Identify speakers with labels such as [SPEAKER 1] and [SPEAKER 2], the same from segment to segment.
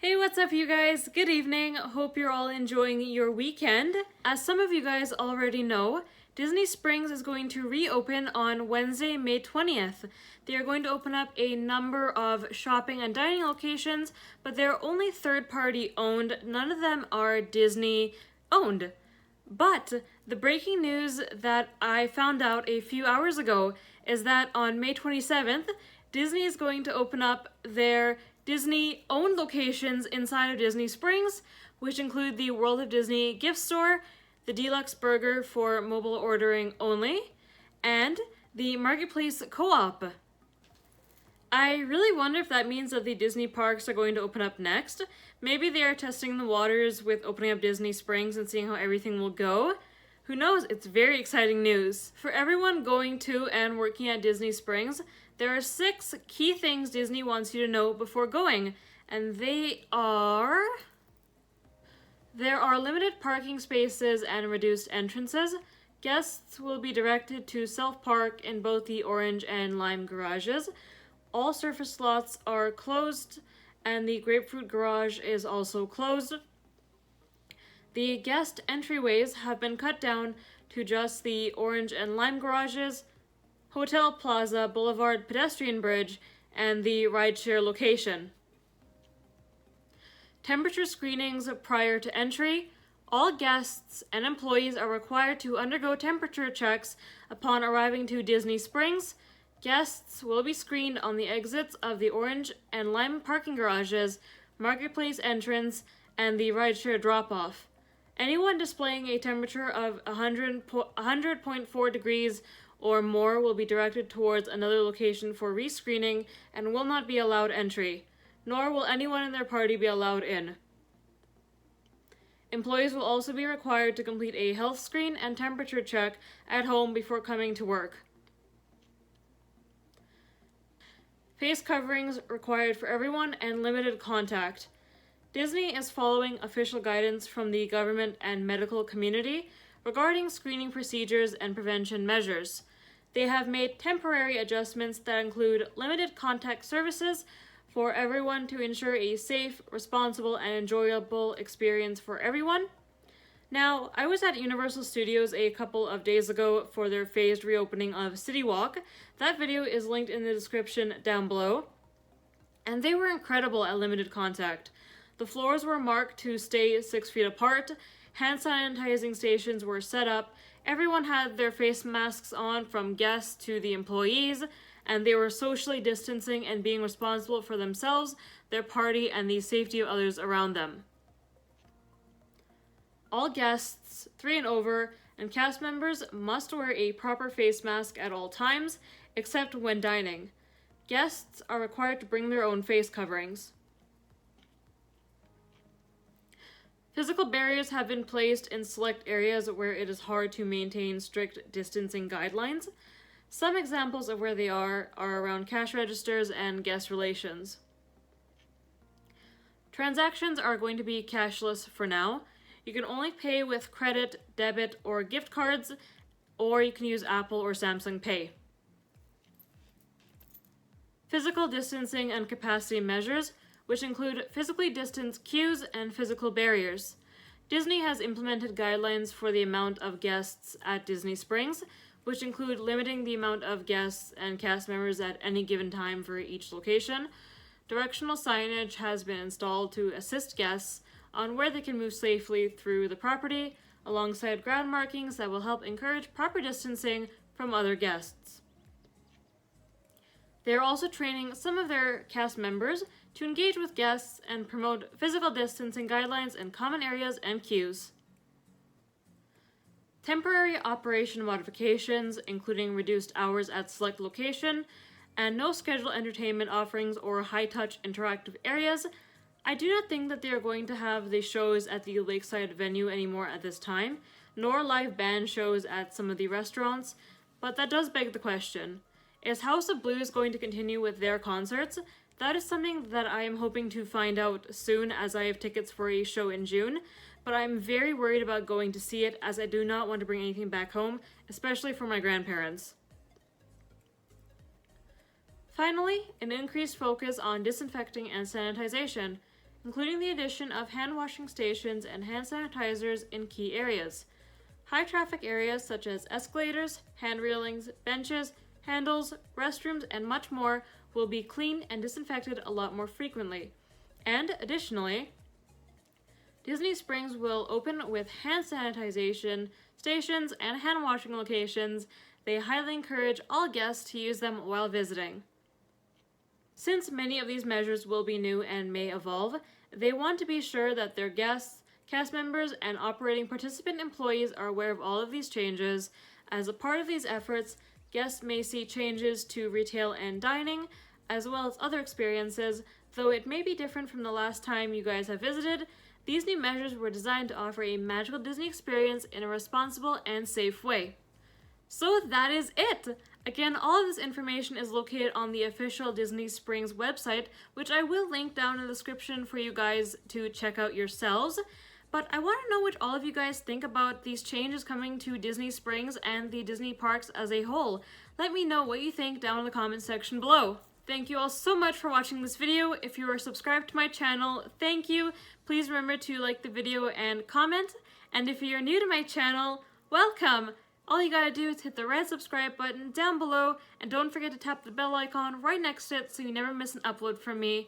[SPEAKER 1] Hey, what's up you guys? Good evening. Hope you're all enjoying your weekend. As some of you guys already know, Disney Springs is going to reopen on Wednesday, May 20th. They are going to open up a number of shopping and dining locations, but they're only third-party owned. None of them are Disney owned. But the breaking news that I found out a few hours ago is that on May 27th, Disney is going to open up their Disney-owned locations inside of Disney Springs, which include the World of Disney gift store, the Deluxe Burger for mobile ordering only, and the Marketplace Co-op. I really wonder if that means that the Disney parks are going to open up next. Maybe they are testing the waters with opening up Disney Springs and seeing how everything will go. Who knows? It's very exciting news. For everyone going to and working at Disney Springs, there are 6 key things Disney wants you to know before going, and they are: there are limited parking spaces and reduced entrances. Guests will be directed to self-park in both the orange and lime garages. All surface lots are closed, and the grapefruit garage is also closed. The guest entryways have been cut down to just the orange and lime garages, Hotel Plaza, Boulevard Pedestrian Bridge, and the rideshare location. Temperature screenings prior to entry. All guests and employees are required to undergo temperature checks upon arriving to Disney Springs. Guests will be screened on the exits of the orange and lime parking garages, Marketplace entrance, and the rideshare drop-off. Anyone displaying a temperature of 100.4 degrees or more will be directed towards another location for rescreening and will not be allowed entry, nor will anyone in their party be allowed in. Employees will also be required to complete a health screen and temperature check at home before coming to work. Face coverings required for everyone and limited contact. Disney is following official guidance from the government and medical community regarding screening procedures and prevention measures. They have made temporary adjustments that include limited contact services for everyone to ensure a safe, responsible, and enjoyable experience for everyone. Now, I was at Universal Studios a couple of days ago for their phased reopening of CITYWALK. That video is linked in the description down below. And they were incredible at limited contact. The floors were marked to stay 6 feet apart, hand sanitizing stations were set up, everyone had their face masks on from guests to the employees, and they were socially distancing and being responsible for themselves, their party, and the safety of others around them. All guests, 3 and over, and cast members must wear a proper face mask at all times, except when dining. Guests are required to bring their own face coverings. Physical barriers have been placed in select areas where it is hard to maintain strict distancing guidelines. Some examples of where they are around cash registers and guest relations. Transactions are going to be cashless for now. You can only pay with credit, debit, or gift cards, or you can use Apple or Samsung Pay. Physical distancing and capacity measures, which include physically distanced queues and physical barriers. Disney has implemented guidelines for the amount of guests at Disney Springs, which include limiting the amount of guests and cast members at any given time for each location. Directional signage has been installed to assist guests on where they can move safely through the property, alongside ground markings that will help encourage proper distancing from other guests. They are also training some of their cast members to engage with guests and promote physical distancing guidelines in common areas and queues. Temporary operation modifications, including reduced hours at select location, and no scheduled entertainment offerings or high-touch interactive areas. I do not think that they are going to have the shows at the Lakeside venue anymore at this time, nor live band shows at some of the restaurants, but that does beg the question. Is House of Blues going to continue with their concerts? That is something that I am hoping to find out soon, as I have tickets for a show in June, but I'm very worried about going to see it, as I do not want to bring anything back home, especially for my grandparents. Finally, an increased focus on disinfecting and sanitization. including the addition of hand washing stations and hand sanitizers in key areas. High traffic areas such as escalators, hand railings, benches, handles, restrooms, and much more will be cleaned and disinfected a lot more frequently. And additionally, Disney Springs will open with hand sanitization stations and hand washing locations. They highly encourage all guests to use them while visiting. Since many of these measures will be new and may evolve, they want to be sure that their guests, cast members, and operating participant employees are aware of all of these changes. As a part of these efforts, guests may see changes to retail and dining, as well as other experiences. Though it may be different from the last time you guys have visited, these new measures were designed to offer a magical Disney experience in a responsible and safe way. So that is it! Again, all of this information is located on the official Disney Springs website, which I will link down in the description for you guys to check out yourselves. But I want to know what all of you guys think about these changes coming to Disney Springs and the Disney parks as a whole. Let me know what you think down in the comments section below. Thank you all so much for watching this video. If you are subscribed to my channel, thank you. Please remember to like the video and comment. And if you're new to my channel, welcome! All you gotta do is hit the red subscribe button down below, and don't forget to tap the bell icon right next to it so you never miss an upload from me.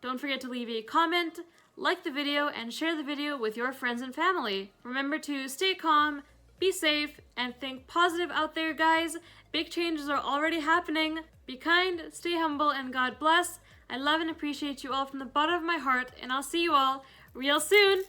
[SPEAKER 1] Don't forget to leave a comment, like the video, and share the video with your friends and family. Remember to stay calm, be safe, and think positive out there, guys. Big changes are already happening. Be kind, stay humble, and God bless. I love and appreciate you all from the bottom of my heart, and I'll see you all real soon.